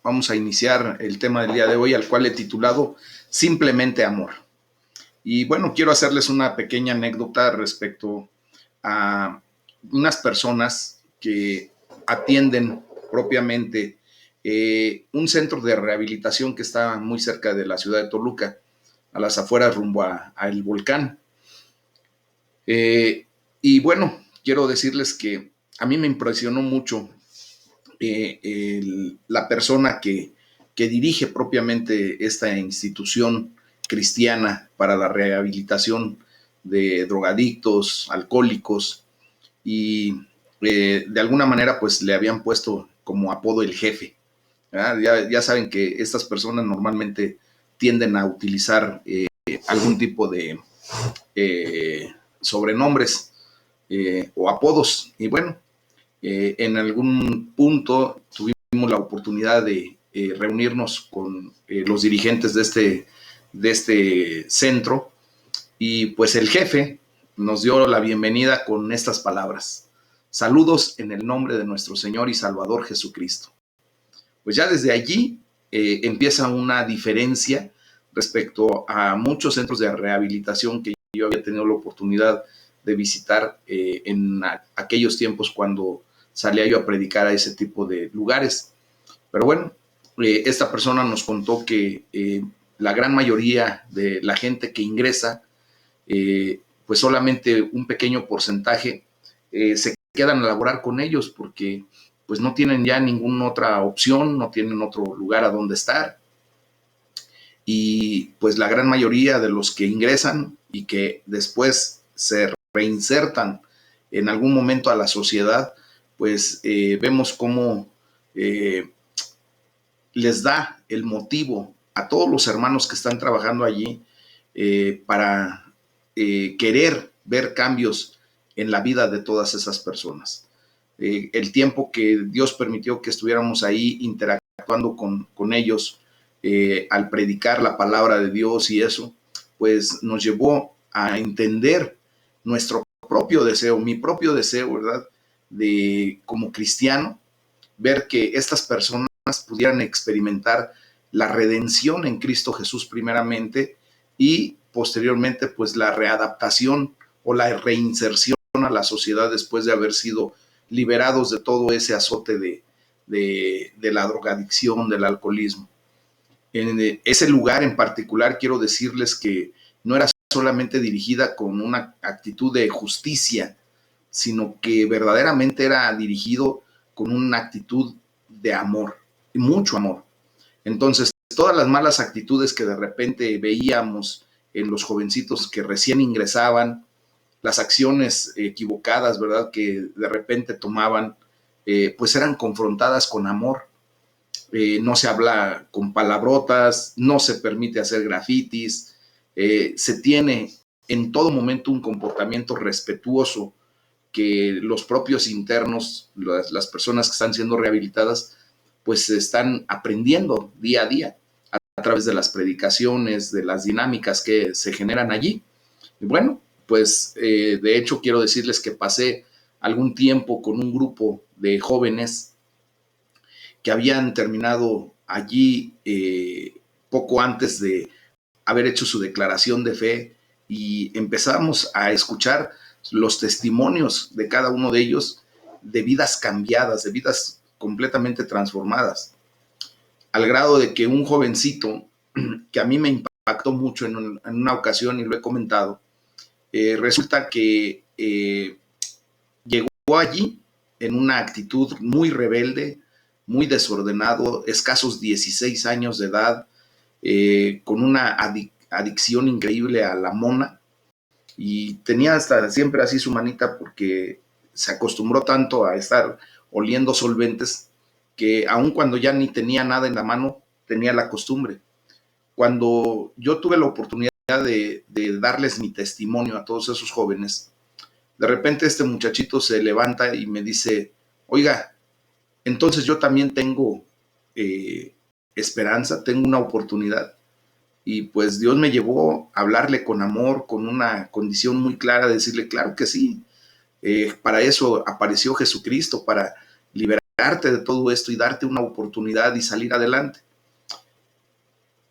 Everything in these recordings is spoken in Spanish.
vamos a iniciar el tema del día de hoy, al cual he titulado Simplemente Amor. Y bueno, quiero hacerles una pequeña anécdota respecto a unas personas que atienden propiamente un centro de rehabilitación que está muy cerca de la ciudad de Toluca, a las afueras rumbo a el volcán. Y bueno, quiero decirles que a mí me impresionó mucho la persona que dirige propiamente esta institución cristiana para la rehabilitación de drogadictos, alcohólicos, y de alguna manera pues le habían puesto como apodo el jefe. Ya saben que estas personas normalmente tienden a utilizar algún tipo de sobrenombres o apodos. Y bueno, en algún punto tuvimos la oportunidad de reunirnos con los dirigentes de este centro, y pues el jefe nos dio la bienvenida con estas palabras: saludos en el nombre de nuestro Señor y Salvador Jesucristo. Pues ya desde allí empieza una diferencia respecto a muchos centros de rehabilitación que yo había tenido la oportunidad de visitar en aquellos tiempos cuando salía yo a predicar a ese tipo de lugares. Pero bueno, esta persona nos contó que la gran mayoría de la gente que ingresa, pues solamente un pequeño porcentaje se quedan a laborar con ellos porque pues no tienen ya ninguna otra opción, no tienen otro lugar a donde estar. Y pues la gran mayoría de los que ingresan y que después se reinsertan en algún momento a la sociedad, pues vemos cómo les da el motivo a todos los hermanos que están trabajando allí para querer ver cambios en la vida de todas esas personas. El tiempo que Dios permitió que estuviéramos ahí interactuando con ellos, al predicar la palabra de Dios y eso, pues nos llevó a entender nuestro propio deseo, mi propio deseo, ¿verdad? De como cristiano, ver que estas personas pudieran experimentar la redención en Cristo Jesús primeramente, y posteriormente pues la readaptación o la reinserción a la sociedad después de haber sido liberados de todo ese azote de la drogadicción, del alcoholismo. En ese lugar en particular quiero decirles que no era solamente dirigida con una actitud de justicia, sino que verdaderamente era dirigido con una actitud de amor, mucho amor. Entonces, todas las malas actitudes que de repente veíamos en los jovencitos que recién ingresaban, las acciones equivocadas, ¿verdad?, que de repente tomaban, pues eran confrontadas con amor. No se habla con palabrotas, no se permite hacer grafitis, se tiene en todo momento un comportamiento respetuoso que los propios internos, las personas que están siendo rehabilitadas, pues están aprendiendo día a día a través de las predicaciones, de las dinámicas que se generan allí. Y bueno, pues de hecho quiero decirles que pasé algún tiempo con un grupo de jóvenes que habían terminado allí poco antes de haber hecho su declaración de fe, y empezamos a escuchar los testimonios de cada uno de ellos, de vidas cambiadas, de vidas completamente transformadas, al grado de que un jovencito que a mí me impactó mucho en una ocasión, y lo he comentado, resulta que llegó allí en una actitud muy rebelde, muy desordenado, escasos 16 años de edad, con una adicción increíble a la mona, y tenía hasta siempre así su manita porque se acostumbró tanto a estar oliendo solventes que aun cuando ya ni tenía nada en la mano, tenía la costumbre. Cuando yo tuve la oportunidad de darles mi testimonio a todos esos jóvenes, de repente este muchachito se levanta y me dice: oiga, entonces yo también tengo esperanza, tengo una oportunidad. Y pues Dios me llevó a hablarle con amor, con una condición muy clara, de decirle: claro que sí, para eso apareció Jesucristo, para liberar liberarte de todo esto y darte una oportunidad y salir adelante.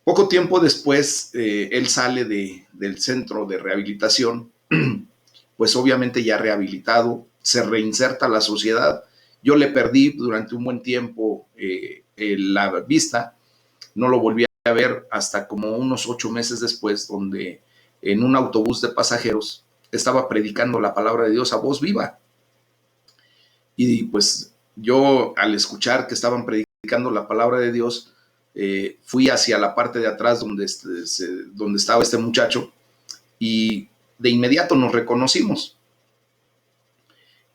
Poco tiempo después, él sale del centro de rehabilitación, pues obviamente ya rehabilitado, se reinserta a la sociedad. Yo le perdí durante un buen tiempo la vista, no lo volví a ver hasta como unos 8 meses después, donde en un autobús de pasajeros estaba predicando la palabra de Dios a voz viva. Y pues yo, al escuchar que estaban predicando la palabra de Dios, fui hacia la parte de atrás donde estaba este muchacho, y de inmediato nos reconocimos.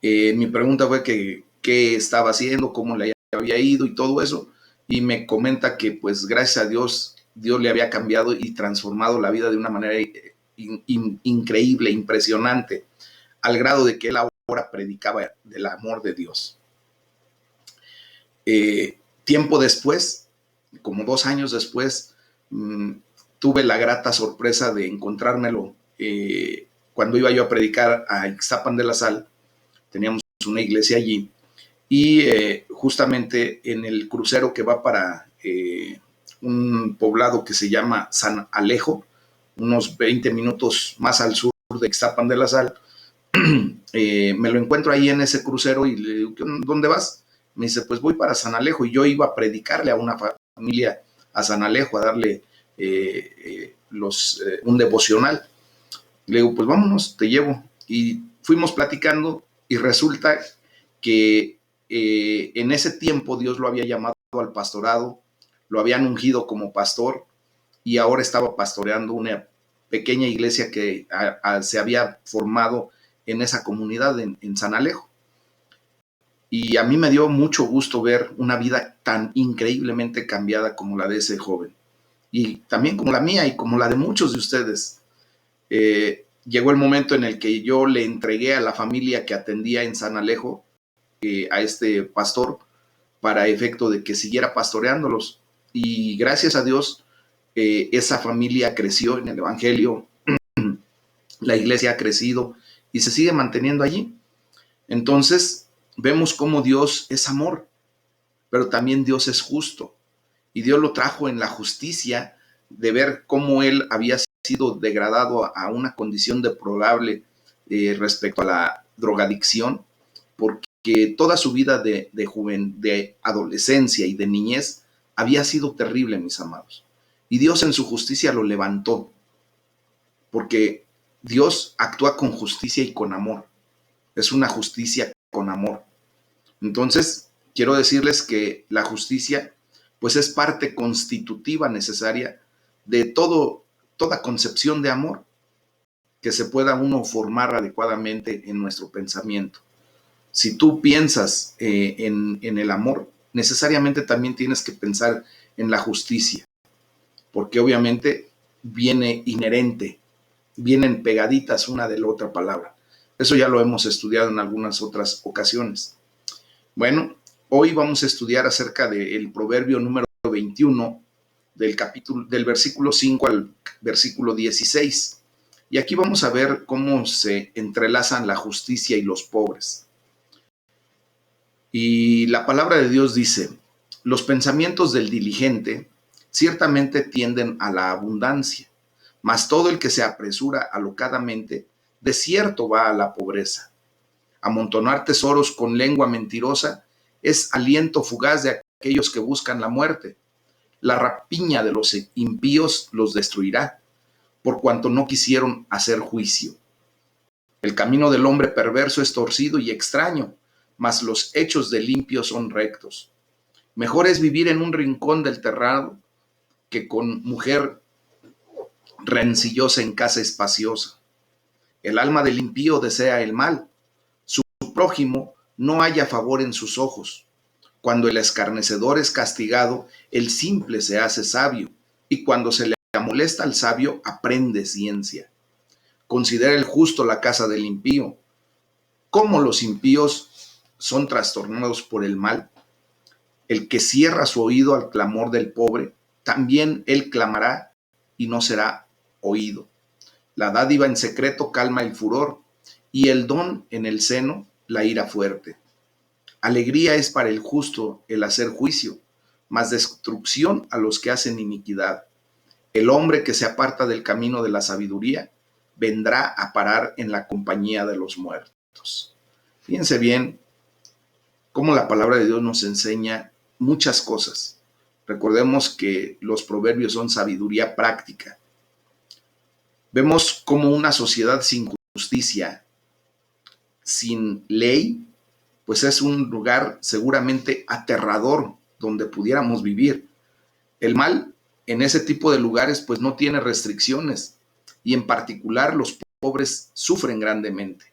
Mi pregunta fue que qué estaba haciendo, cómo le había ido y todo eso, y me comenta que pues gracias a Dios, Dios le había cambiado y transformado la vida de una manera increíble, impresionante, al grado de que él ahora predicaba del amor de Dios. Tiempo después, como 2 años después, tuve la grata sorpresa de encontrármelo cuando iba yo a predicar a Ixtapan de la Sal. Teníamos una iglesia allí, y justamente en el crucero que va para un poblado que se llama San Alejo, unos 20 minutos más al sur de Ixtapan de la Sal, me lo encuentro ahí en ese crucero y le digo, ¿dónde vas? Me dice, pues voy para San Alejo, y yo iba a predicarle a una familia a San Alejo, a darle un devocional. Le digo, pues vámonos, te llevo. Y fuimos platicando, y resulta que en ese tiempo Dios lo había llamado al pastorado, lo habían ungido como pastor, y ahora estaba pastoreando una pequeña iglesia que se había formado en esa comunidad en San Alejo. Y a mí me dio mucho gusto ver una vida tan increíblemente cambiada como la de ese joven, y también como la mía y como la de muchos de ustedes. Llegó el momento en el que yo le entregué a la familia que atendía en San Alejo a este pastor, para efecto de que siguiera pastoreándolos. Y gracias a Dios, esa familia creció en el Evangelio, la iglesia ha crecido y se sigue manteniendo allí. Entonces, vemos cómo Dios es amor, pero también Dios es justo. Y Dios lo trajo en la justicia de ver cómo él había sido degradado a una condición deplorable respecto a la drogadicción, porque toda su vida de adolescencia y de niñez había sido terrible, mis amados. Y Dios en su justicia lo levantó, porque Dios actúa con justicia y con amor. Es una justicia con amor. Entonces, quiero decirles que la justicia, pues, es parte constitutiva necesaria de toda concepción de amor que se pueda uno formar adecuadamente en nuestro pensamiento. Si tú piensas en el amor, necesariamente también tienes que pensar en la justicia, porque obviamente viene inherente, vienen pegaditas una de la otra palabra. Eso ya lo hemos estudiado en algunas otras ocasiones. Bueno, hoy vamos a estudiar acerca del proverbio número 21, del versículo 5 al versículo 16. Y aquí vamos a ver cómo se entrelazan la justicia y los pobres. Y la palabra de Dios dice, los pensamientos del diligente ciertamente tienden a la abundancia, mas todo el que se apresura alocadamente, de cierto va a la pobreza. Amontonar tesoros con lengua mentirosa es aliento fugaz de aquellos que buscan la muerte. La rapiña de los impíos los destruirá, por cuanto no quisieron hacer juicio. El camino del hombre perverso es torcido y extraño, mas los hechos del impío son rectos. Mejor es vivir en un rincón del terrado que con mujer rencillosa en casa espaciosa. El alma del impío desea el mal, su prójimo no halla favor en sus ojos. Cuando el escarnecedor es castigado, el simple se hace sabio, y cuando se le amolesta al sabio, aprende ciencia. Considera el justo la casa del impío. Cómo los impíos son trastornados por el mal. El que cierra su oído al clamor del pobre, también él clamará y no será oído. La dádiva en secreto calma el furor, y el don en el seno la ira fuerte. Alegría es para el justo el hacer juicio, mas destrucción a los que hacen iniquidad. El hombre que se aparta del camino de la sabiduría vendrá a parar en la compañía de los muertos. Fíjense bien cómo la palabra de Dios nos enseña muchas cosas. Recordemos que los proverbios son sabiduría práctica. Vemos cómo una sociedad sin justicia, sin ley, pues es un lugar seguramente aterrador donde pudiéramos vivir. El mal en ese tipo de lugares pues no tiene restricciones y en particular los pobres sufren grandemente.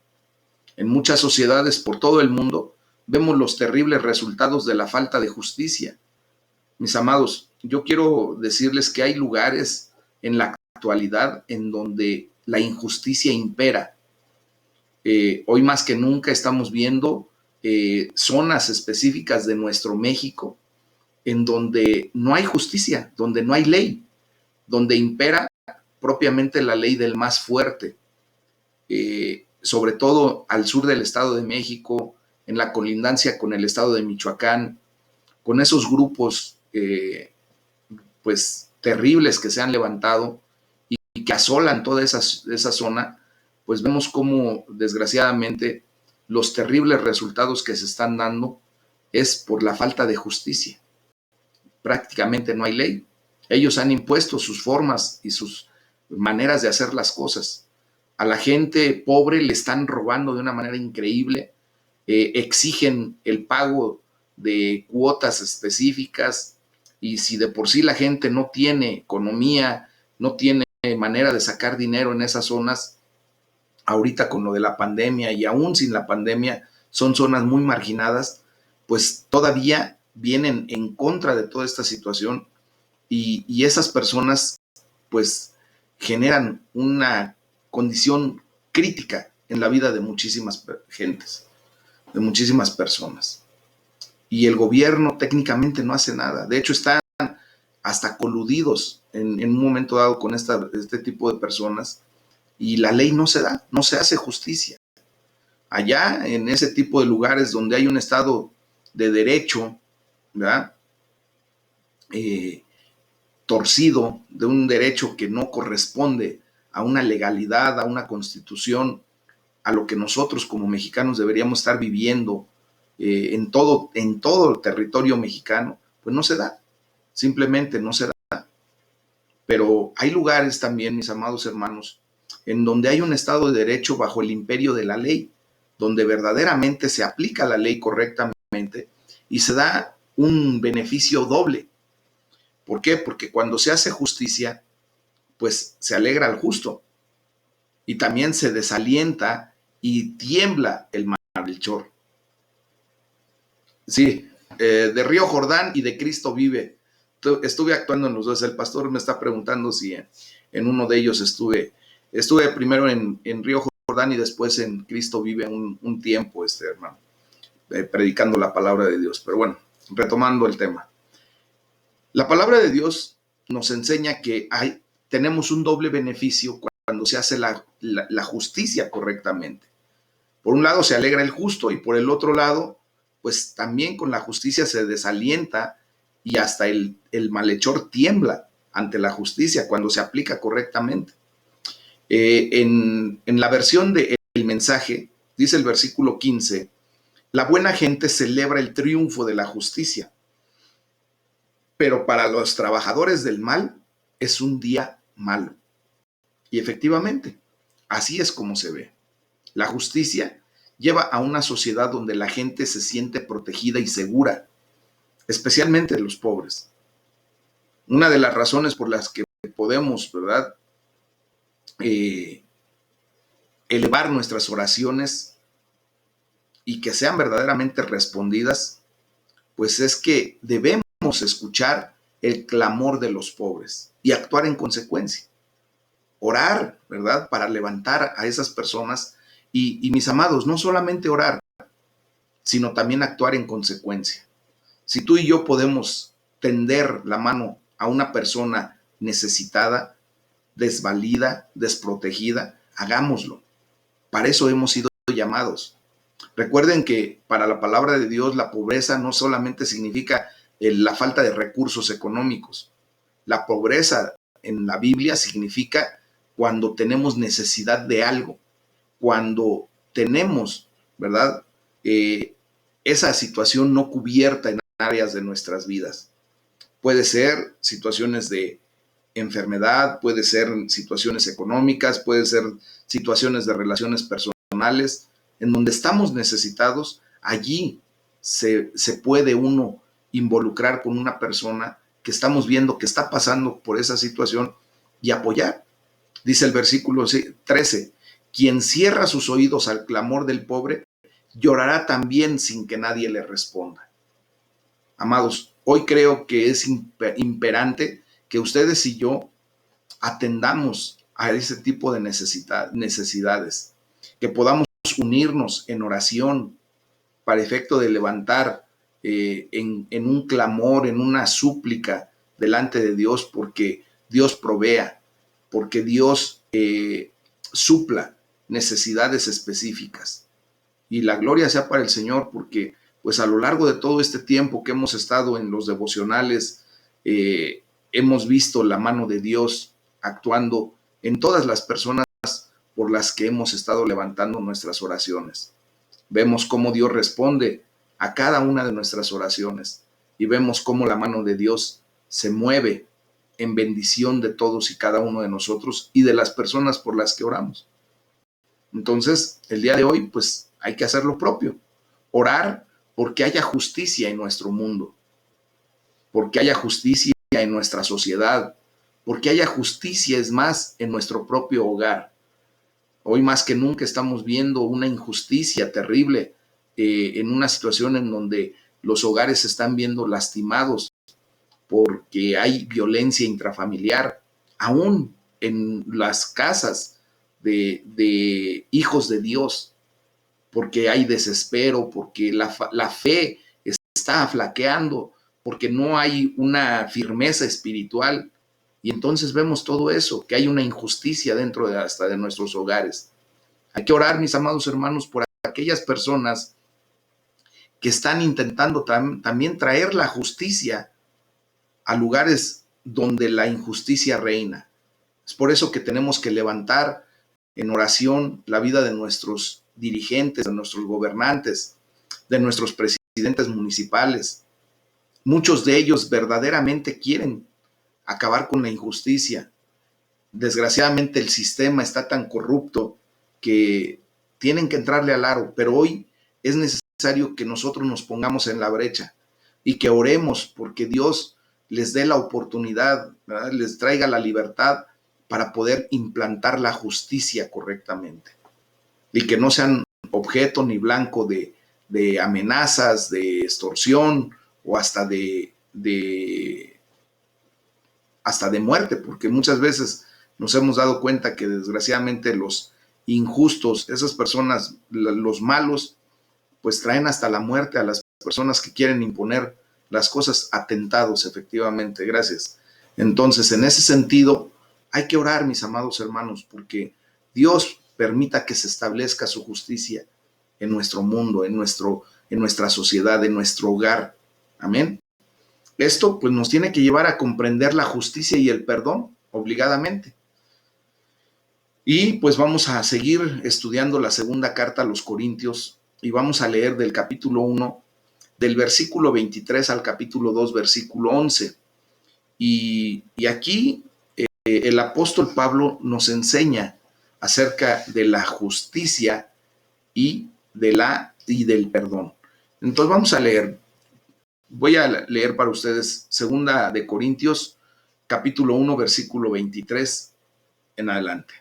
En muchas sociedades por todo el mundo vemos los terribles resultados de la falta de justicia. Mis amados, yo quiero decirles que hay lugares en la actualidad en donde la injusticia impera. Hoy más que nunca estamos viendo zonas específicas de nuestro México en donde no hay justicia, donde no hay ley, donde impera propiamente la ley del más fuerte, sobre todo al sur del Estado de México, en la colindancia con el Estado de Michoacán, con esos grupos pues terribles que se han levantado y que asolan toda esa zona, pues vemos cómo desgraciadamente los terribles resultados que se están dando es por la falta de justicia. Prácticamente no hay ley. Ellos han impuesto sus formas y sus maneras de hacer las cosas. A la gente pobre le están robando de una manera increíble, exigen el pago de cuotas específicas y si de por sí la gente no tiene economía, no tiene manera de sacar dinero en esas zonas, ahorita con lo de la pandemia y aún sin la pandemia son zonas muy marginadas, pues todavía vienen en contra de toda esta situación y esas personas pues generan una condición crítica en la vida de muchísimas gentes, de muchísimas personas. Y el gobierno técnicamente no hace nada. De hecho, están hasta coludidos en un momento dado con este tipo de personas y la ley no se da, no se hace justicia. Allá, en ese tipo de lugares donde hay un estado de derecho, ¿verdad? Torcido, de un derecho que no corresponde a una legalidad, a una constitución, a lo que nosotros como mexicanos deberíamos estar viviendo en todo el territorio mexicano, pues no se da, simplemente no se da. Pero hay lugares también, mis amados hermanos, en donde hay un Estado de Derecho bajo el imperio de la ley, donde verdaderamente se aplica la ley correctamente y se da un beneficio doble. ¿Por qué? Porque cuando se hace justicia, pues se alegra al justo y también se desalienta y tiembla el malhechor. Sí, de Río Jordán y de Cristo vive. Estuve actuando en los dos. El pastor me está preguntando si en uno de ellos estuve primero en Río Jordán y después en Cristo vive un tiempo, hermano, predicando la palabra de Dios. Pero bueno, retomando el tema. La palabra de Dios nos enseña que tenemos un doble beneficio cuando se hace la justicia correctamente. Por un lado se alegra el justo y por el otro lado, pues también con la justicia se desalienta y hasta el malhechor tiembla ante la justicia cuando se aplica correctamente. En la versión del mensaje, dice el versículo 15, la buena gente celebra el triunfo de la justicia, pero para los trabajadores del mal es un día malo. Y efectivamente, así es como se ve. La justicia lleva a una sociedad donde la gente se siente protegida y segura, especialmente los pobres. Una de las razones por las que podemos, ¿verdad?, elevar nuestras oraciones y que sean verdaderamente respondidas, pues es que debemos escuchar el clamor de los pobres y actuar en consecuencia. Orar, ¿verdad?, para levantar a esas personas y mis amados, no solamente orar, sino también actuar en consecuencia. Si tú y yo podemos tender la mano a una persona necesitada, desvalida, desprotegida, hagámoslo. Para eso hemos sido llamados, Recuerden que para la palabra de Dios la pobreza no solamente significa la falta de recursos económicos. La pobreza en la Biblia significa cuando tenemos necesidad de algo, cuando tenemos, ¿verdad? Esa situación no cubierta en áreas de nuestras vidas. Puede ser situaciones de enfermedad, puede ser situaciones económicas, puede ser situaciones de relaciones personales, en donde estamos necesitados. Allí se puede uno involucrar con una persona que estamos viendo que está pasando por esa situación y apoyar. Dice el versículo 13, quien cierra sus oídos al clamor del pobre, llorará también sin que nadie le responda. Amados, hoy creo que es imperante que ustedes y yo atendamos a ese tipo de necesidades, que podamos unirnos en oración para efecto de levantar en un clamor, en una súplica delante de Dios, porque Dios provea, porque Dios supla necesidades específicas. Y la gloria sea para el Señor, porque pues a lo largo de todo este tiempo que hemos estado en los devocionales, hemos visto la mano de Dios actuando en todas las personas por las que hemos estado levantando nuestras oraciones. Vemos cómo Dios responde a cada una de nuestras oraciones y vemos cómo la mano de Dios se mueve en bendición de todos y cada uno de nosotros y de las personas por las que oramos. Entonces, el día de hoy, pues hay que hacer lo propio. Orar porque haya justicia en nuestro mundo, porque haya justicia en nuestra sociedad, porque haya justicia, es más, en nuestro propio hogar. Hoy más que nunca estamos viendo una injusticia terrible en una situación en donde los hogares se están viendo lastimados porque hay violencia intrafamiliar, aún en las casas de hijos de Dios, porque hay desespero, porque la fe está flaqueando, porque no hay una firmeza espiritual. Y entonces vemos todo eso, que hay una injusticia dentro hasta de nuestros hogares. Hay que orar, mis amados hermanos, por aquellas personas que están intentando también traer la justicia a lugares donde la injusticia reina. Es por eso que tenemos que levantar en oración la vida de nuestros dirigentes, de nuestros gobernantes, de nuestros presidentes municipales. Muchos de ellos verdaderamente quieren acabar con la injusticia. Desgraciadamente el sistema está tan corrupto que tienen que entrarle al aro, pero hoy es necesario que nosotros nos pongamos en la brecha y que oremos porque Dios les dé la oportunidad, ¿verdad? Les traiga la libertad para poder implantar la justicia correctamente y que no sean objeto ni blanco de amenazas, de extorsión o hasta de muerte, porque muchas veces nos hemos dado cuenta que desgraciadamente los injustos, esas personas, los malos, pues traen hasta la muerte a las personas que quieren imponer las cosas, atentados efectivamente. Gracias. Entonces, en ese sentido, hay que orar, mis amados hermanos, porque Dios permita que se establezca su justicia en nuestro mundo, en nuestra sociedad, en nuestro hogar. Amén. Esto pues nos tiene que llevar a comprender la justicia y el perdón obligadamente. Y pues vamos a seguir estudiando la segunda carta a los Corintios y vamos a leer del capítulo 1, del versículo 23 al capítulo 2, versículo 11. Y aquí el apóstol Pablo nos enseña acerca de la justicia y del perdón. Entonces vamos a leer. Voy a leer para ustedes segunda de Corintios, capítulo 1, versículo 23 en adelante.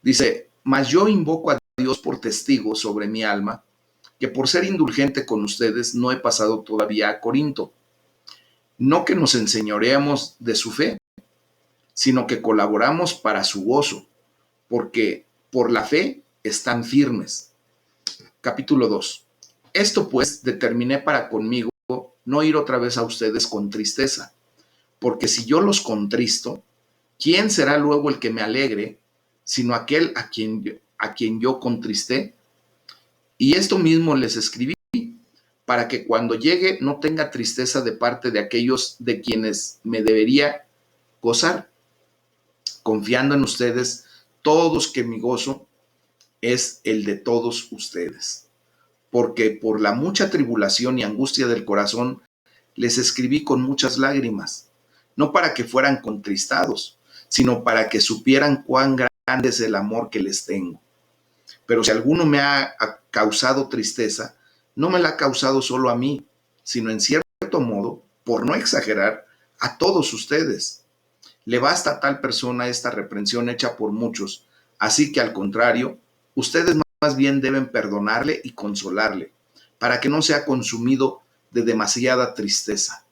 Dice, mas yo invoco a Dios por testigo sobre mi alma, que por ser indulgente con ustedes no he pasado todavía a Corinto. No que nos enseñoreamos de su fe, sino que colaboramos para su gozo, porque por la fe están firmes. Capítulo 2. Esto pues determiné para conmigo no ir otra vez a ustedes con tristeza, porque si yo los contristo, ¿quién será luego el que me alegre, sino aquel a quien yo contristé? Y esto mismo les escribí, para que cuando llegue no tenga tristeza de parte de aquellos de quienes me debería gozar, confiando en ustedes todos, que mi gozo es el de todos ustedes. Porque por la mucha tribulación y angustia del corazón les escribí con muchas lágrimas, no para que fueran contristados, sino para que supieran cuán grande es el amor que les tengo. Pero si alguno me ha causado tristeza, no me la ha causado solo a mí, sino en cierto modo, por no exagerar, a todos ustedes. Le basta a tal persona esta reprensión hecha por muchos, así que al contrario, ustedes más bien deben perdonarle y consolarle, para que no sea consumido de demasiada tristeza.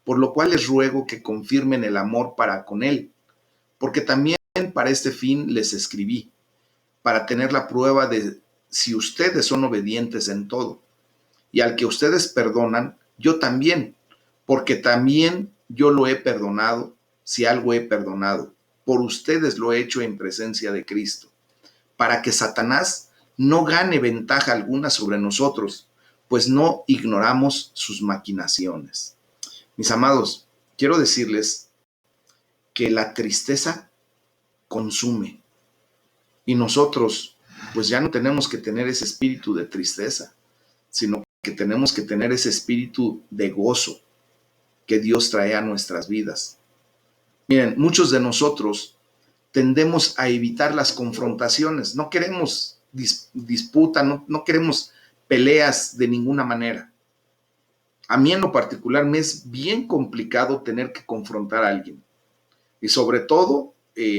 Por lo cual les ruego que confirmen el amor para con él, porque también para este fin les escribí, para tener la prueba de si ustedes son obedientes en todo. Y al que ustedes perdonan, yo también, porque también yo lo he perdonado, si algo he perdonado. Por ustedes lo he hecho en presencia de Cristo, para que Satanás no gane ventaja alguna sobre nosotros, pues no ignoramos sus maquinaciones. Mis amados, quiero decirles que la tristeza consume, y nosotros pues ya no tenemos que tener ese espíritu de tristeza, sino que tenemos que tener ese espíritu de gozo que Dios trae a nuestras vidas. Miren, muchos de nosotros tendemos a evitar las confrontaciones, no queremos disputa, no queremos peleas de ninguna manera. A mí en lo particular me es bien complicado tener que confrontar a alguien, y sobre todo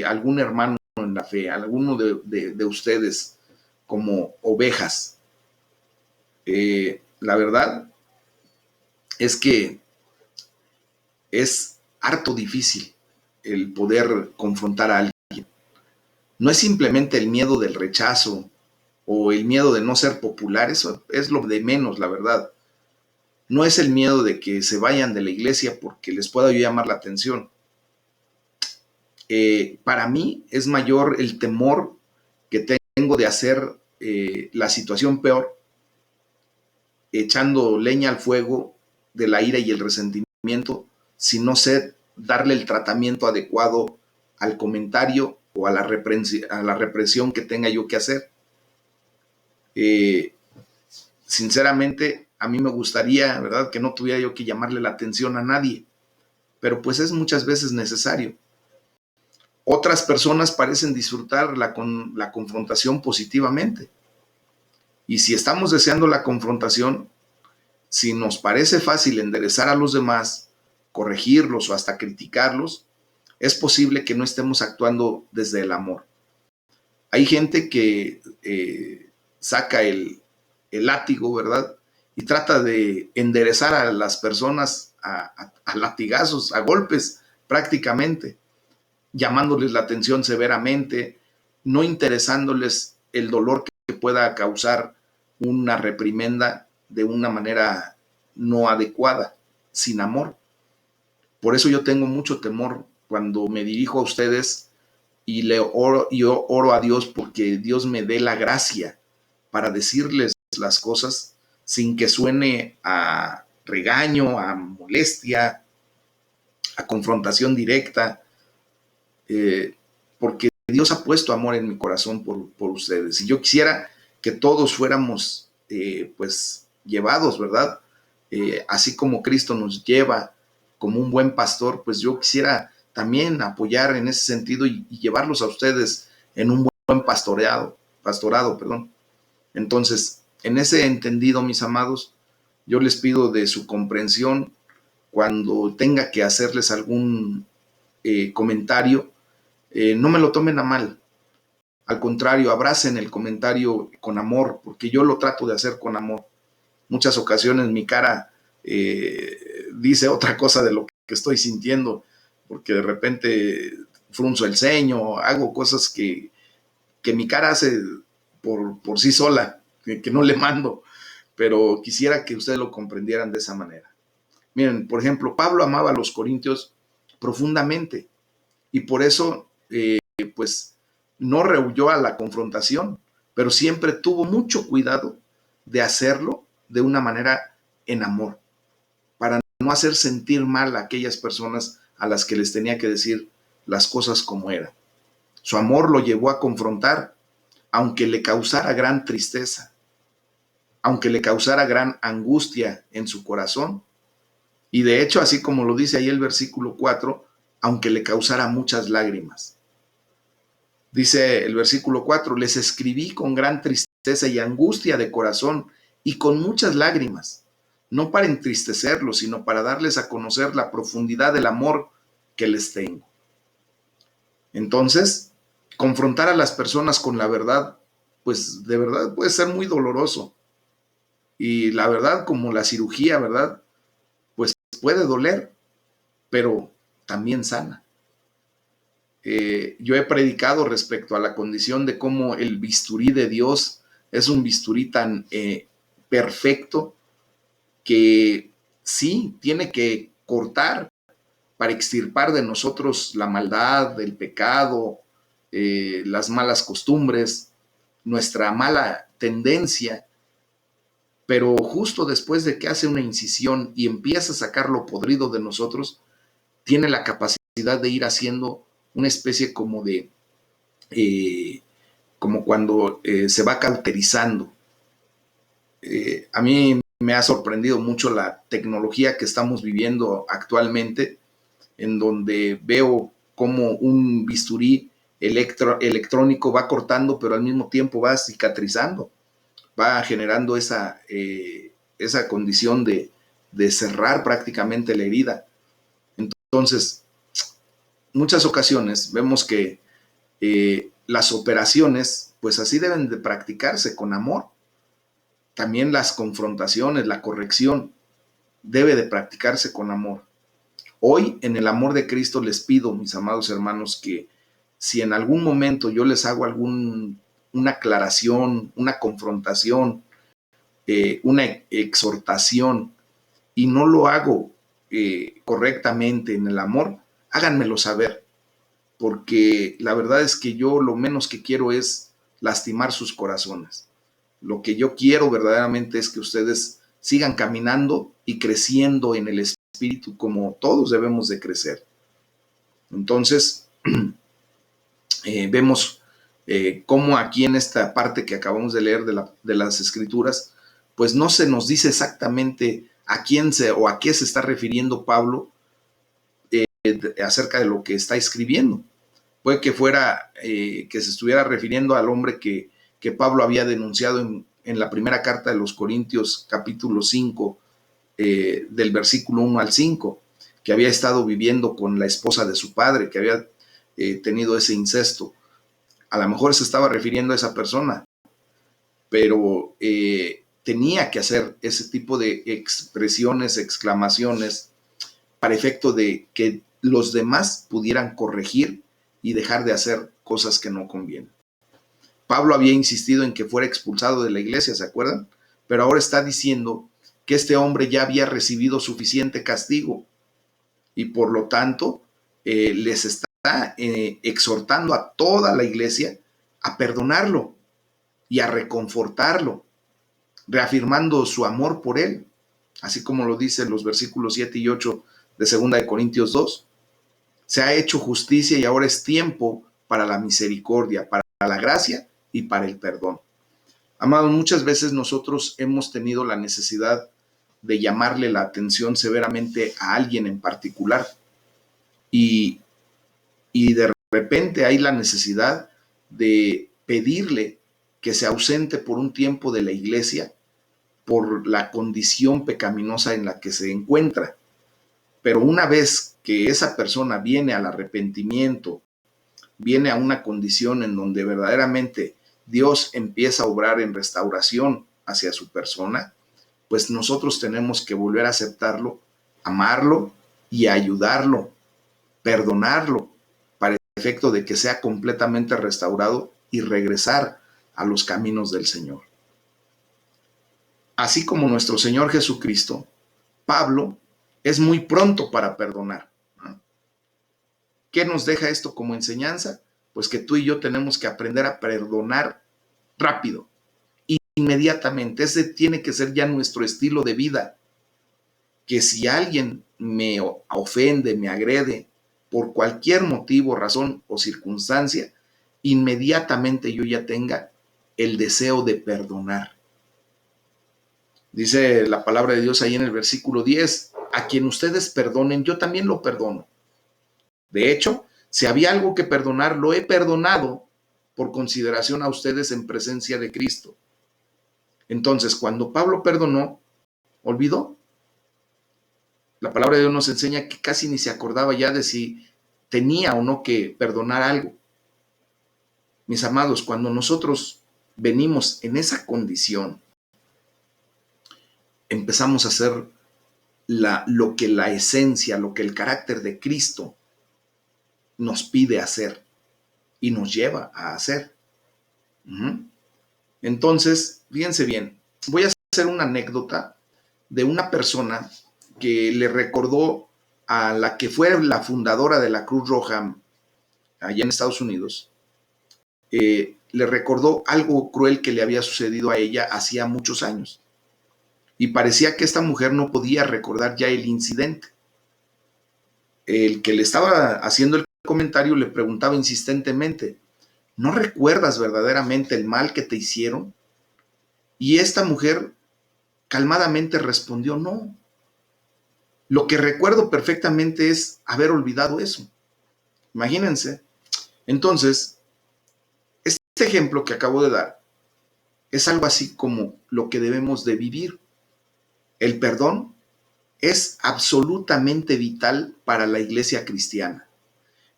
algún hermano en la fe, alguno de ustedes como ovejas. La verdad es que es harto difícil el poder confrontar a alguien. No es simplemente el miedo del rechazo o el miedo de no ser popular, eso es lo de menos, la verdad. No es el miedo de que se vayan de la iglesia porque les pueda yo llamar la atención. Para mí es mayor el temor que tengo de hacer la situación peor, echando leña al fuego de la ira y el resentimiento, si no sé darle el tratamiento adecuado al comentario o a la represión que tenga yo que hacer. Sinceramente, a mí me gustaría, ¿verdad?, que no tuviera yo que llamarle la atención a nadie, pero pues es muchas veces necesario. Otras personas parecen disfrutar la confrontación positivamente. Y si estamos deseando la confrontación, si nos parece fácil enderezar a los demás, corregirlos o hasta criticarlos, es posible que no estemos actuando desde el amor. Hay gente que saca el látigo, ¿verdad?, y trata de enderezar a las personas a latigazos, a golpes prácticamente, llamándoles la atención severamente, no interesándoles el dolor que pueda causar una reprimenda de una manera no adecuada, sin amor. Por eso yo tengo mucho temor cuando me dirijo a ustedes y yo oro a Dios porque Dios me dé la gracia para decirles las cosas sin que suene a regaño, a molestia, a confrontación directa, porque Dios ha puesto amor en mi corazón por ustedes. Y yo quisiera que todos fuéramos pues llevados, ¿verdad? Así como Cristo nos lleva como un buen pastor, pues yo quisiera también apoyar en ese sentido y llevarlos a ustedes en un buen pastorado, perdón. Entonces, en ese entendido, mis amados, yo les pido de su comprensión cuando tenga que hacerles algún comentario. No me lo tomen a mal. Al contrario, abracen el comentario con amor, porque yo lo trato de hacer con amor. Muchas ocasiones mi cara dice otra cosa de lo que estoy sintiendo, porque de repente frunzo el ceño, hago cosas que mi cara hace por sí sola, que no le mando, pero quisiera que ustedes lo comprendieran de esa manera. Miren, por ejemplo, Pablo amaba a los corintios profundamente y por eso pues no rehuyó a la confrontación, pero siempre tuvo mucho cuidado de hacerlo de una manera en amor, para no hacer sentir mal a aquellas personas a las que les tenía que decir las cosas como eran. Su amor lo llevó a confrontar, aunque le causara gran tristeza, aunque le causara gran angustia en su corazón. Y de hecho, así como lo dice ahí el versículo 4, aunque le causara muchas lágrimas. Dice el versículo 4, les escribí con gran tristeza y angustia de corazón y con muchas lágrimas, no para entristecerlos, sino para darles a conocer la profundidad del amor que les tengo. Entonces, confrontar a las personas con la verdad, pues de verdad puede ser muy doloroso. Y la verdad, como la cirugía, ¿verdad? Pues puede doler, pero también sana. Yo he predicado respecto a la condición de cómo el bisturí de Dios es un bisturí tan perfecto que sí tiene que cortar para extirpar de nosotros la maldad, el pecado, las malas costumbres, nuestra mala tendencia, pero justo después de que hace una incisión y empieza a sacar lo podrido de nosotros, tiene la capacidad de ir haciendo una especie como de, como cuando se va cauterizando. A mí me ha sorprendido mucho la tecnología que estamos viviendo actualmente, en donde veo como un bisturí electrónico va cortando, pero al mismo tiempo va cicatrizando, va generando esa condición de cerrar prácticamente la herida. Entonces, muchas ocasiones vemos que las operaciones, pues así deben de practicarse con amor. También las confrontaciones, la corrección, debe de practicarse con amor. Hoy, en el amor de Cristo, les pido, mis amados hermanos, que si en algún momento yo les hago una aclaración, una confrontación, una exhortación, y no lo hago correctamente en el amor, háganmelo saber, porque la verdad es que yo lo menos que quiero es lastimar sus corazones. Lo que yo quiero verdaderamente es que ustedes sigan caminando y creciendo en el espíritu como todos debemos de crecer. Entonces, vemos cómo aquí en esta parte que acabamos de leer de las escrituras, pues no se nos dice exactamente a quién o a qué se está refiriendo Pablo acerca de lo que está escribiendo. Puede que fuera que se estuviera refiriendo al hombre que Pablo había denunciado en la primera carta de los Corintios, capítulo 5, del versículo 1 al 5, que había estado viviendo con la esposa de su padre, que había tenido ese incesto. A lo mejor se estaba refiriendo a esa persona, pero tenía que hacer ese tipo de expresiones, exclamaciones, para efecto de que los demás pudieran corregir y dejar de hacer cosas que no convienen. Pablo había insistido en que fuera expulsado de la iglesia, ¿se acuerdan? Pero ahora está diciendo que este hombre ya había recibido suficiente castigo y por lo tanto les está exhortando a toda la iglesia a perdonarlo y a reconfortarlo, reafirmando su amor por él, así como lo dicen los versículos 7 y 8 de 2 Corintios 2. Se ha hecho justicia y ahora es tiempo para la misericordia, para la gracia y para el perdón. Amados, muchas veces nosotros hemos tenido la necesidad de llamarle la atención severamente a alguien en particular y de repente hay la necesidad de pedirle que se ausente por un tiempo de la iglesia por la condición pecaminosa en la que se encuentra. Pero una vez que esa persona viene al arrepentimiento, viene a una condición en donde verdaderamente Dios empieza a obrar en restauración hacia su persona, pues nosotros tenemos que volver a aceptarlo, amarlo y ayudarlo, perdonarlo, para el efecto de que sea completamente restaurado y regresar a los caminos del Señor. Así como nuestro Señor Jesucristo, Pablo es muy pronto para perdonar. ¿Qué nos deja esto como enseñanza? Pues que tú y yo tenemos que aprender a perdonar rápido, inmediatamente. Ese tiene que ser ya nuestro estilo de vida. Que si alguien me ofende, me agrede, por cualquier motivo, razón o circunstancia, inmediatamente yo ya tenga el deseo de perdonar. Dice la palabra de Dios ahí en el versículo 10, a quien ustedes perdonen, yo también lo perdono. De hecho, si había algo que perdonar, lo he perdonado por consideración a ustedes en presencia de Cristo. Entonces, cuando Pablo perdonó, olvidó. La palabra de Dios nos enseña que casi ni se acordaba ya de si tenía o no que perdonar algo. Mis amados, cuando nosotros venimos en esa condición, empezamos a hacer lo que la esencia, lo que el carácter de Cristo nos pide hacer y nos lleva a hacer. Entonces, fíjense bien, voy a hacer una anécdota de una persona que le recordó a la que fue la fundadora de la Cruz Roja allá en Estados Unidos, le recordó algo cruel que le había sucedido a ella hacía muchos años. Y parecía que esta mujer no podía recordar ya el incidente. El que le estaba haciendo el comentario le preguntaba insistentemente, ¿no recuerdas verdaderamente el mal que te hicieron? Y esta mujer calmadamente respondió, no. Lo que recuerdo perfectamente es haber olvidado eso. Imagínense. Entonces, este ejemplo que acabo de dar es algo así como lo que debemos de vivir. El perdón es absolutamente vital para la iglesia cristiana.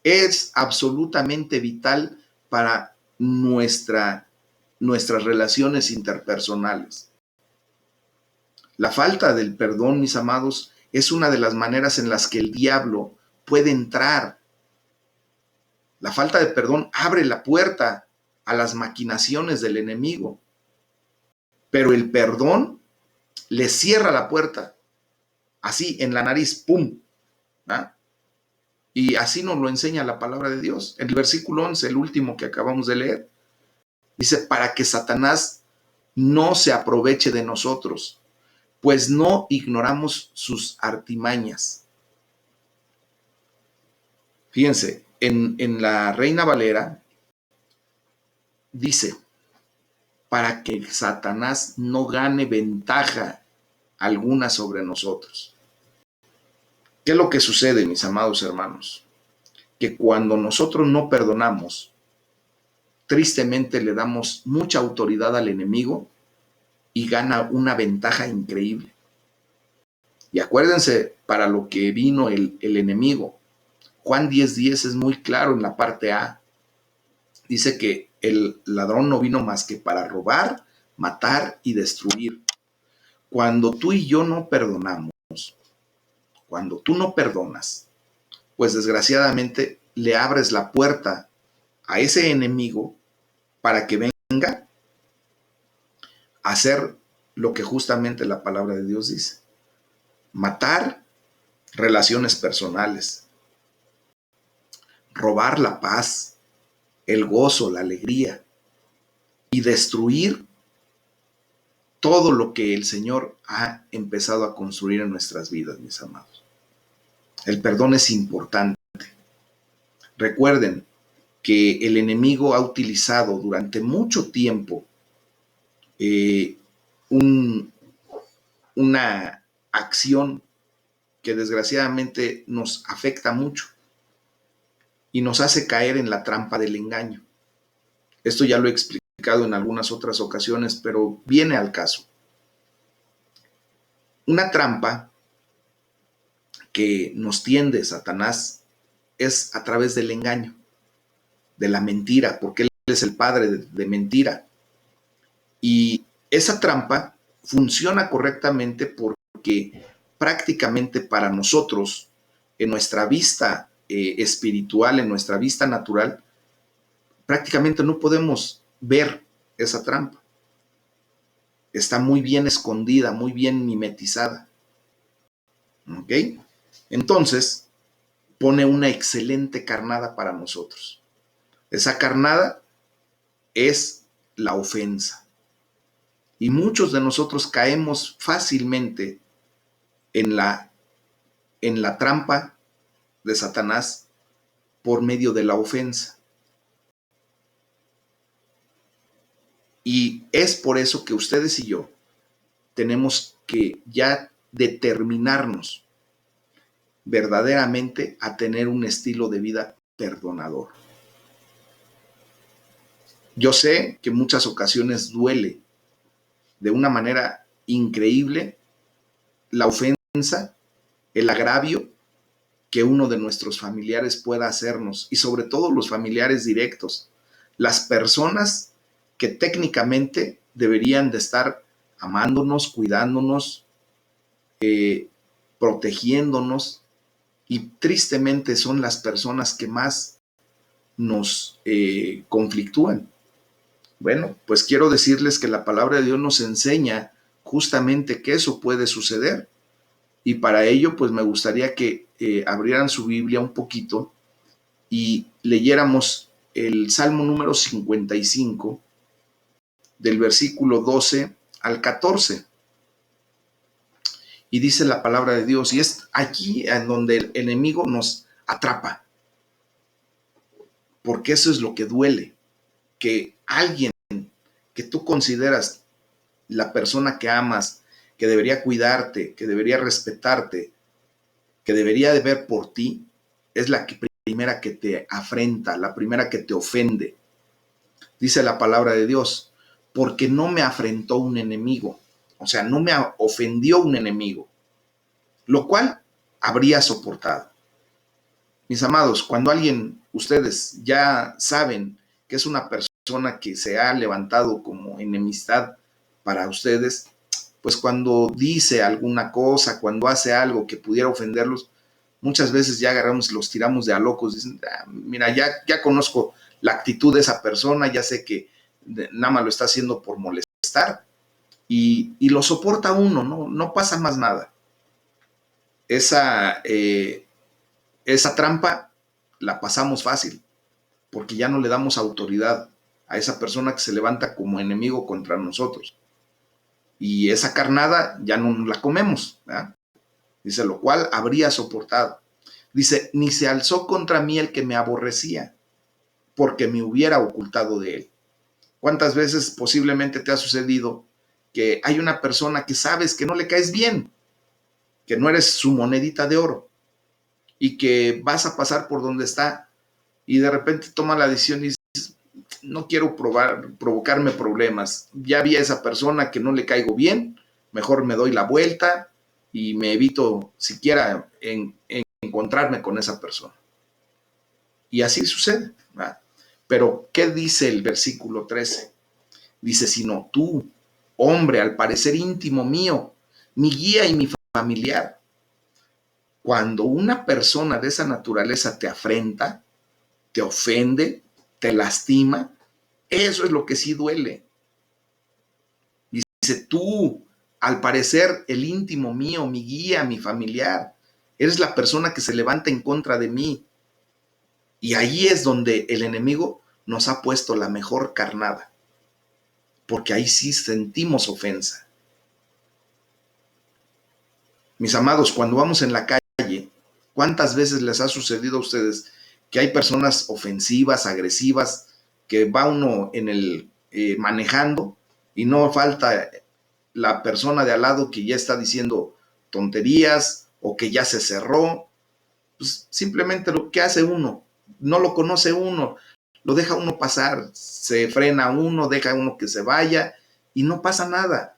Es absolutamente vital para nuestras relaciones interpersonales. La falta del perdón, mis amados, es una de las maneras en las que el diablo puede entrar. La falta de perdón abre la puerta a las maquinaciones del enemigo, pero el perdón le cierra la puerta, así en la nariz, ¡pum! ¿Ah? Y así nos lo enseña la palabra de Dios. En el versículo 11, el último que acabamos de leer, dice, para que Satanás no se aproveche de nosotros, pues no ignoramos sus artimañas. Fíjense, en la Reina Valera dice, para que Satanás no gane ventaja alguna sobre nosotros. ¿Qué es lo que sucede, mis amados hermanos? Que cuando nosotros no perdonamos, tristemente le damos mucha autoridad al enemigo y gana una ventaja increíble. Y acuérdense para lo que vino el enemigo. Juan 10:10 es muy claro en la parte A. Dice que el ladrón no vino más que para robar, matar y destruir. Cuando tú y yo no perdonamos, cuando tú no perdonas, pues desgraciadamente le abres la puerta a ese enemigo para que venga a hacer lo que justamente la palabra de Dios dice. Matar relaciones personales, robar la paz, el gozo, la alegría y destruir todo lo que el Señor ha empezado a construir en nuestras vidas, mis amados. El perdón es importante. Recuerden que el enemigo ha utilizado durante mucho tiempo una acción que desgraciadamente nos afecta mucho y nos hace caer en la trampa del engaño. Esto ya lo he explicado en algunas otras ocasiones, pero viene al caso. Una trampa que nos tiende Satanás es a través del engaño, de la mentira, porque él es el padre de mentira. Y esa trampa funciona correctamente porque prácticamente para nosotros, en nuestra vista espiritual, en nuestra vista natural, prácticamente no podemos ver esa trampa. Está muy bien escondida, muy bien mimetizada. ¿Ok? Entonces, pone una excelente carnada para nosotros. Esa carnada es la ofensa. Y muchos de nosotros caemos fácilmente en la trampa de Satanás por medio de la ofensa. Y es por eso que ustedes y yo tenemos que ya determinarnos verdaderamente a tener un estilo de vida perdonador. Yo sé que en muchas ocasiones duele de una manera increíble la ofensa, el agravio que uno de nuestros familiares pueda hacernos, y sobre todo los familiares directos, las personas que técnicamente deberían de estar amándonos, cuidándonos, protegiéndonos, y tristemente son las personas que más nos conflictúan. Bueno, pues quiero decirles que la palabra de Dios nos enseña justamente que eso puede suceder. Y para ello, pues me gustaría que abrieran su Biblia un poquito y leyéramos el Salmo número 55, del versículo 12 al 14. Y dice la palabra de Dios, y es aquí en donde el enemigo nos atrapa, porque eso es lo que duele, que alguien que tú consideras la persona que amas, que debería cuidarte, que debería respetarte, que debería de ver por ti, es la primera que te afrenta, la primera que te ofende. Dice la palabra de Dios, porque no me afrentó un enemigo, o sea, no me ofendió un enemigo, lo cual habría soportado. Mis amados, cuando ustedes ya saben que es una persona que se ha levantado como enemistad para ustedes, pues cuando dice alguna cosa, cuando hace algo que pudiera ofenderlos, muchas veces ya agarramos y los tiramos de a locos. Dicen, mira, ya conozco la actitud de esa persona, ya sé que nada más lo está haciendo por molestar, y lo soporta uno, no pasa más nada. Esa trampa la pasamos fácil, porque ya no le damos autoridad a esa persona que se levanta como enemigo contra nosotros. Y esa carnada ya no la comemos, ¿verdad? Dice, lo cual habría soportado. Dice, ni se alzó contra mí el que me aborrecía, porque me hubiera ocultado de él. ¿Cuántas veces posiblemente te ha sucedido que hay una persona que sabes que no le caes bien, que no eres su monedita de oro, y que vas a pasar por donde está, y de repente toma la decisión y dices, no quiero provocarme problemas, ya vi a esa persona que no le caigo bien, mejor me doy la vuelta y me evito siquiera encontrarme con esa persona. Y así sucede, ¿verdad? Pero, ¿qué dice el versículo 13? Dice, sino tú, hombre, al parecer íntimo mío, mi guía y mi familiar. Cuando una persona de esa naturaleza te afrenta, te ofende, te lastima, eso es lo que sí duele. Dice, tú, al parecer el íntimo mío, mi guía, mi familiar, eres la persona que se levanta en contra de mí. Y ahí es donde el enemigo nos ha puesto la mejor carnada, porque ahí sí sentimos ofensa. Mis amados, cuando vamos en la calle, ¿cuántas veces les ha sucedido a ustedes que hay personas ofensivas, agresivas, que va uno en el manejando y no falta la persona de al lado que ya está diciendo tonterías o que ya se cerró? Pues simplemente lo que hace uno, no lo conoce uno, lo deja uno pasar, se frena uno, deja uno que se vaya y no pasa nada.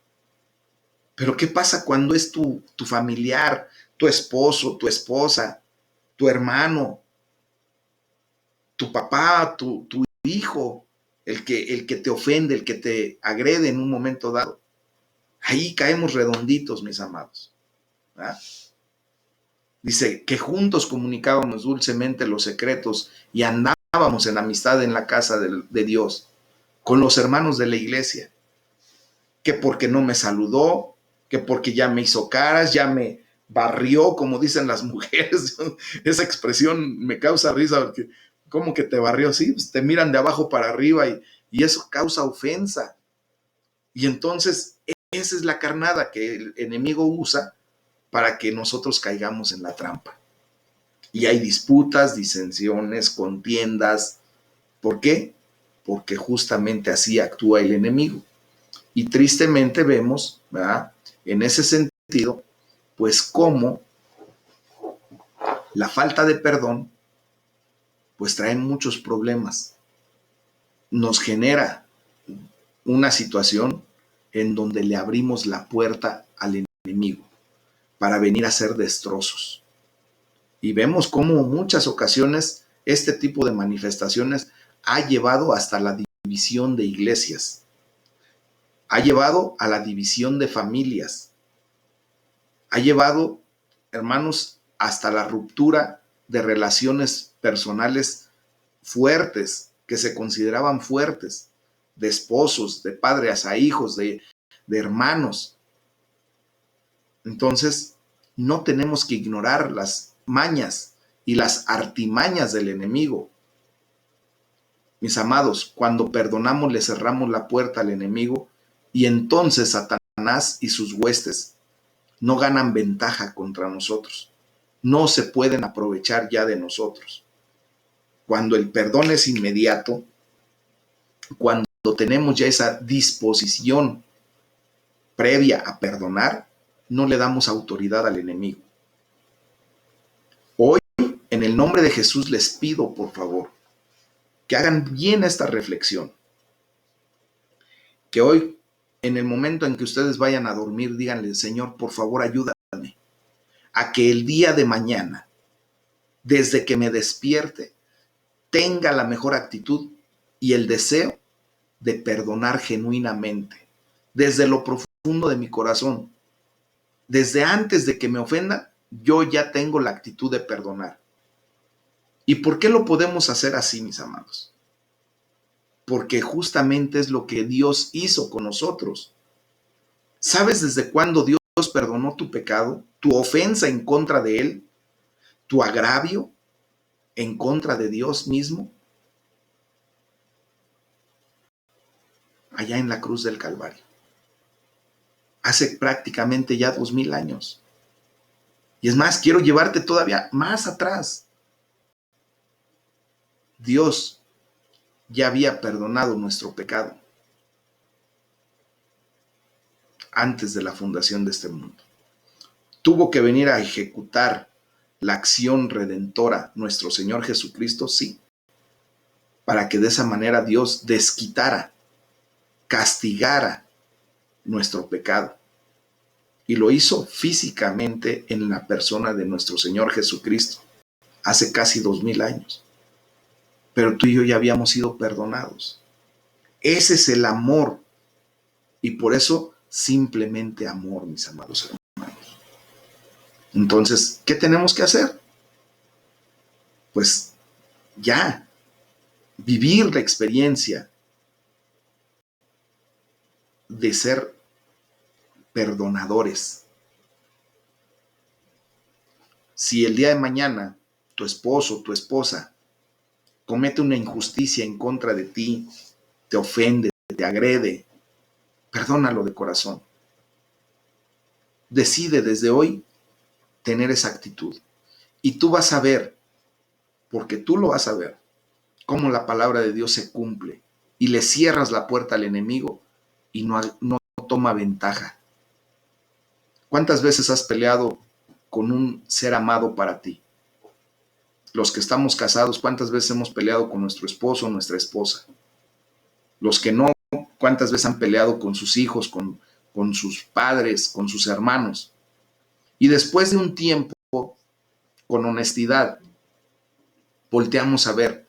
Pero ¿qué pasa cuando es tu familiar, tu esposo, tu esposa, tu hermano, tu papá, tu hijo, el que te ofende, el que te agrede en un momento dado? Ahí caemos redonditos, mis amados, ¿verdad? Dice que juntos comunicábamos dulcemente los secretos y andábamos en amistad en la casa de Dios, con los hermanos de la iglesia. Que porque no me saludó, que porque ya me hizo caras, ya me barrió, como dicen las mujeres. Esa expresión me causa risa, porque ¿cómo que te barrió? Sí, pues te miran de abajo para arriba y eso causa ofensa. Y entonces esa es la carnada que el enemigo usa para que nosotros caigamos en la trampa. Y hay disputas, disensiones, contiendas. ¿Por qué? Porque justamente así actúa el enemigo. Y tristemente vemos, ¿verdad?, en ese sentido, pues cómo la falta de perdón pues trae muchos problemas. Nos genera una situación en donde le abrimos la puerta al enemigo para venir a hacer destrozos. Y vemos cómo en muchas ocasiones este tipo de manifestaciones ha llevado hasta la división de iglesias, ha llevado a la división de familias, ha llevado, hermanos, hasta la ruptura de relaciones personales fuertes, que se consideraban fuertes, de esposos, de padres a hijos, de hermanos. Entonces, no tenemos que ignorar las mañas y las artimañas del enemigo. Mis amados, cuando perdonamos le cerramos la puerta al enemigo y entonces Satanás y sus huestes no ganan ventaja contra nosotros. No se pueden aprovechar ya de nosotros. Cuando el perdón es inmediato, cuando tenemos ya esa disposición previa a perdonar, no le damos autoridad al enemigo. Hoy, en el nombre de Jesús, les pido, por favor, que hagan bien esta reflexión. Que hoy, en el momento en que ustedes vayan a dormir, díganle: Señor, por favor, ayúdame a que el día de mañana, desde que me despierte, tenga la mejor actitud y el deseo de perdonar genuinamente, desde lo profundo de mi corazón. Desde antes de que me ofendan, yo ya tengo la actitud de perdonar. ¿Y por qué lo podemos hacer así, mis amados? Porque justamente es lo que Dios hizo con nosotros. ¿Sabes desde cuándo Dios perdonó tu pecado, tu ofensa en contra de Él, tu agravio en contra de Dios mismo? Allá en la cruz del Calvario. Hace prácticamente ya 2000 años. Y es más, quiero llevarte todavía más atrás. Dios ya había perdonado nuestro pecado antes de la fundación de este mundo. Tuvo que venir a ejecutar la acción redentora nuestro Señor Jesucristo, sí, para que de esa manera Dios desquitara, castigara nuestro pecado. Y lo hizo físicamente en la persona de nuestro Señor Jesucristo, hace casi 2000 años. Pero tú y yo ya habíamos sido perdonados. Ese es el amor. Y por eso, simplemente amor, mis amados hermanos. Entonces, ¿qué tenemos que hacer? Pues ya, vivir la experiencia de ser perdonadores. Si el día de mañana tu esposo, tu esposa comete una injusticia en contra de ti, te ofende, te agrede, perdónalo de corazón. Decide desde hoy tener esa actitud. Y tú vas a ver, porque tú lo vas a ver, cómo la palabra de Dios se cumple. Y le cierras la puerta al enemigo y no toma ventaja. ¿Cuántas veces has peleado con un ser amado para ti? Los que estamos casados, ¿cuántas veces hemos peleado con nuestro esposo o nuestra esposa? Los que no, ¿cuántas veces han peleado con sus hijos, con sus padres, con sus hermanos? Y después de un tiempo, con honestidad, volteamos a ver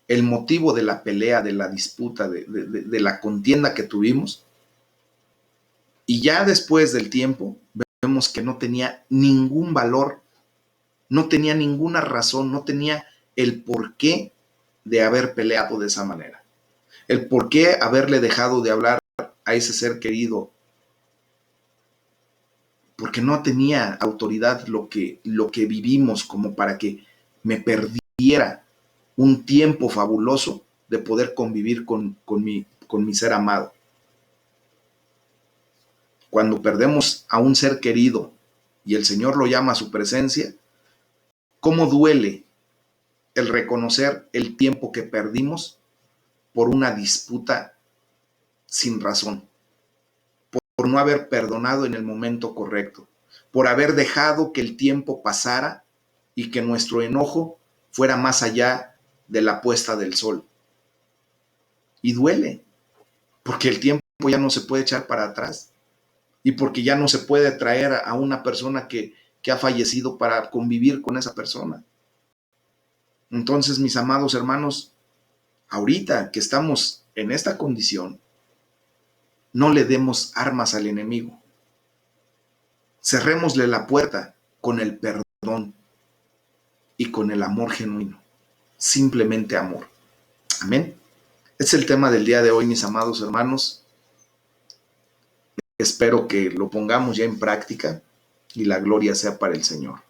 el motivo de la pelea, de la disputa, de la contienda que tuvimos. Y ya después del tiempo, vemos que no tenía ningún valor, no tenía ninguna razón, no tenía el porqué de haber peleado de esa manera. El porqué haberle dejado de hablar a ese ser querido. Porque no tenía autoridad lo que vivimos como para que me perdiera un tiempo fabuloso de poder convivir con mi ser amado. cuando perdemos a un ser querido y el Señor lo llama a su presencia, ¿cómo duele el reconocer el tiempo que perdimos por una disputa sin razón, por no haber perdonado en el momento correcto, por haber dejado que el tiempo pasara y que nuestro enojo fuera más allá de la puesta del sol? Y duele, porque el tiempo ya no se puede echar para atrás y porque ya no se puede traer a una persona que ha fallecido para convivir con esa persona. Entonces, mis amados hermanos, ahorita que estamos en esta condición, no le demos armas al enemigo. Cerrémosle la puerta con el perdón y con el amor genuino. Simplemente amor. Amén. Es el tema del día de hoy, mis amados hermanos. Espero que lo pongamos ya en práctica y la gloria sea para el Señor.